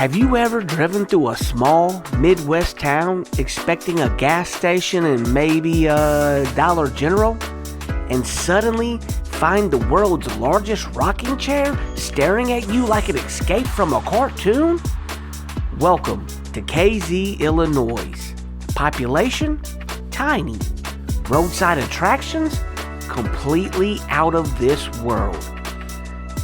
Have you ever driven through a small Midwest town expecting a gas station and maybe a Dollar General, and suddenly find the world's largest rocking chair staring at you like it escaped from a cartoon? Welcome to KZ, Illinois. Population? Tiny. Roadside attractions? Completely out of this world.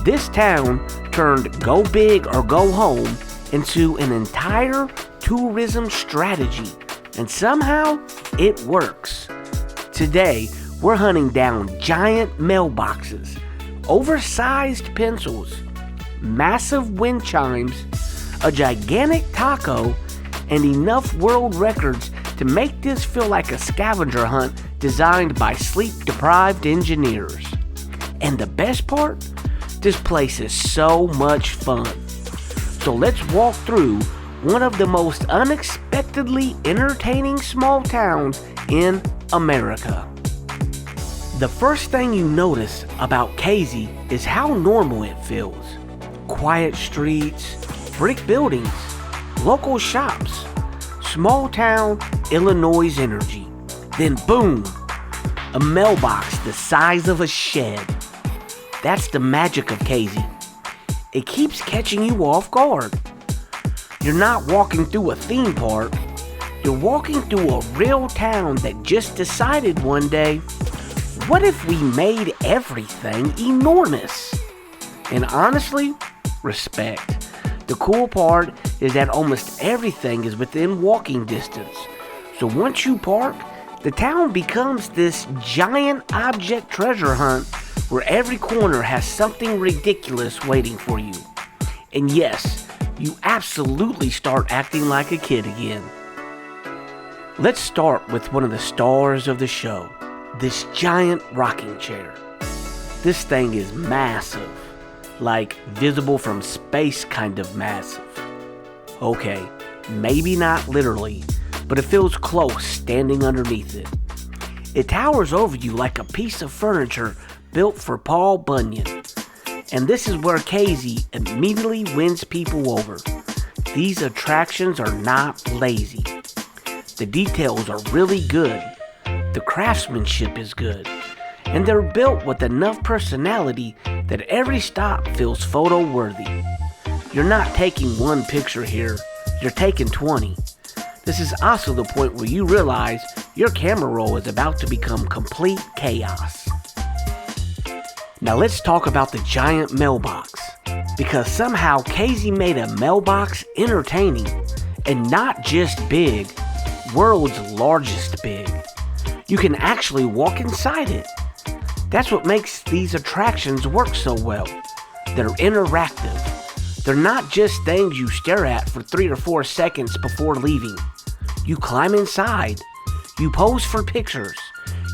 This town turned go big or go home into an entire tourism strategy, and somehow it works. Today, we're hunting down giant mailboxes, oversized pencils, massive wind chimes, a gigantic taco, and enough world records to make this feel like a scavenger hunt designed by sleep-deprived engineers. And the best part? This place is so much fun. So let's walk through one of the most unexpectedly entertaining small towns in America. The first thing you notice about KZ is how normal it feels. Quiet streets, brick buildings, local shops, small town Illinois energy. Then boom, a mailbox the size of a shed. That's the magic of KZ. It keeps catching you off guard. You're not walking through a theme park. You're walking through a real town that just decided one day, what if we made everything enormous? And honestly, respect. The cool part is that almost everything is within walking distance. So once you park, the town becomes this giant object treasure hunt where every corner has something ridiculous waiting for you. And yes, you absolutely start acting like a kid again. Let's start with one of the stars of the show, this giant rocking chair. This thing is massive, like visible from space kind of massive. Okay, maybe not literally, but it feels close standing underneath it. It towers over you like a piece of furniture built for Paul Bunyan. And this is where KZ immediately wins people over. These attractions are not lazy. The details are really good. The craftsmanship is good. And they're built with enough personality that every stop feels photo worthy. You're not taking one picture here, you're taking 20. This is also the point where you realize your camera roll is about to become complete chaos. Now let's talk about the giant mailbox, because somehow KZ made a mailbox entertaining, and not just big, world's largest big. You can actually walk inside it. That's what makes these attractions work so well. They're interactive. They're not just things you stare at for 3 or 4 seconds before leaving. You climb inside. You pose for pictures.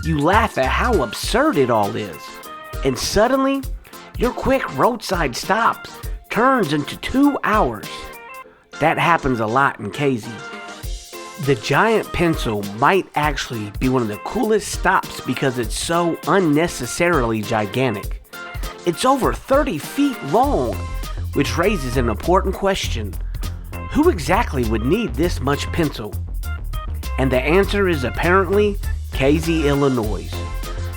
You laugh at how absurd it all is. And suddenly, your quick roadside stop turns into 2 hours. That happens a lot in KZ. The giant pencil might actually be one of the coolest stops because it's so unnecessarily gigantic. It's over 30 feet long, which raises an important question. Who exactly would need this much pencil? And the answer is apparently KZ, Illinois.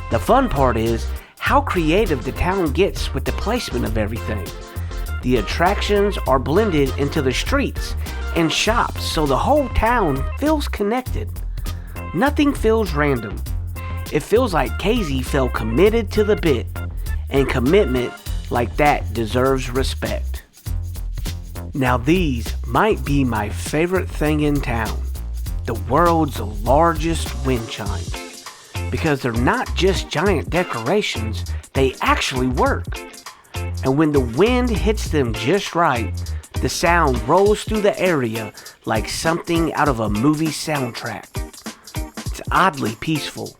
The fun part is how creative the town gets with the placement of everything. The attractions are blended into the streets and shops, so the whole town feels connected. Nothing feels random. It feels like KZ felt committed to the bit, and commitment like that deserves respect. Now these might be my favorite thing in town, the world's largest wind chimes. Because they're not just giant decorations, they actually work. And when the wind hits them just right, the sound rolls through the area like something out of a movie soundtrack. It's oddly peaceful.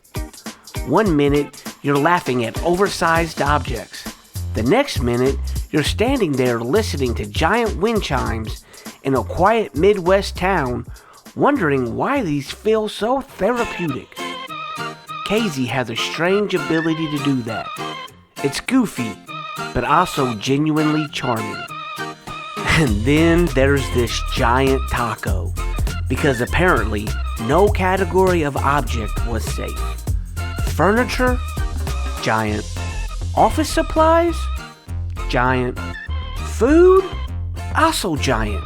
1 minute, you're laughing at oversized objects. The next minute, you're standing there listening to giant wind chimes in a quiet Midwest town, wondering why these feel so therapeutic. KZ has a strange ability to do that. It's goofy, but also genuinely charming. And then there's this giant taco, because apparently no category of object was safe. Furniture? Giant. Office supplies? Giant. Food? Also giant.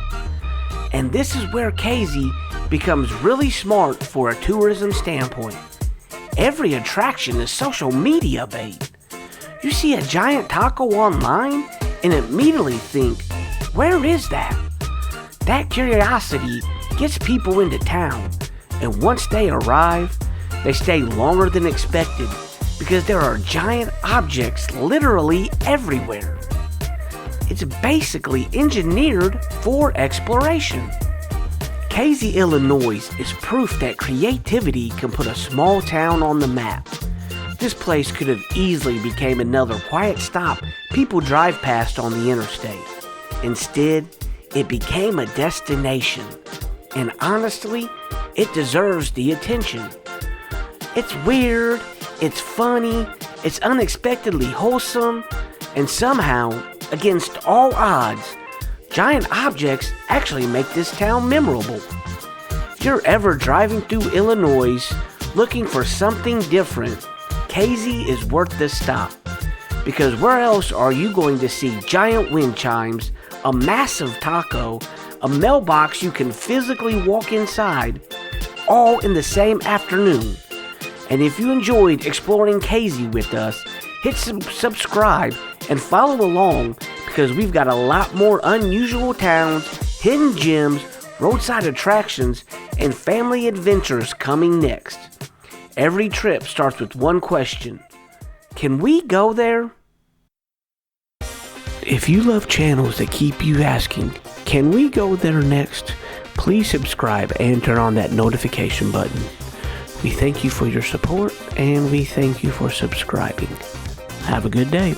And this is where Casey becomes really smart for a tourism standpoint. Every attraction is social media bait. You see a giant taco online and immediately think, where is that? That curiosity gets people into town, and once they arrive, they stay longer than expected because there are giant objects literally everywhere. It's basically engineered for exploration. Casey, Illinois is proof that creativity can put a small town on the map. This place could have easily become another quiet stop people drive past on the interstate. Instead, it became a destination. And honestly, it deserves the attention. It's weird, it's funny, it's unexpectedly wholesome, and somehow, against all odds, giant objects actually make this town memorable. If you're ever driving through Illinois looking for something different, Casey is worth the stop. Because where else are you going to see giant wind chimes, a massive taco, a mailbox you can physically walk inside, all in the same afternoon? And if you enjoyed exploring Casey with us, hit subscribe and follow along, because we've got a lot more unusual towns, hidden gems, roadside attractions, and family adventures coming next. Every trip starts with one question: can we go there? If you love channels that keep you asking, can we go there next? Please subscribe and turn on that notification button. We thank you for your support, and we thank you for subscribing. Have a good day.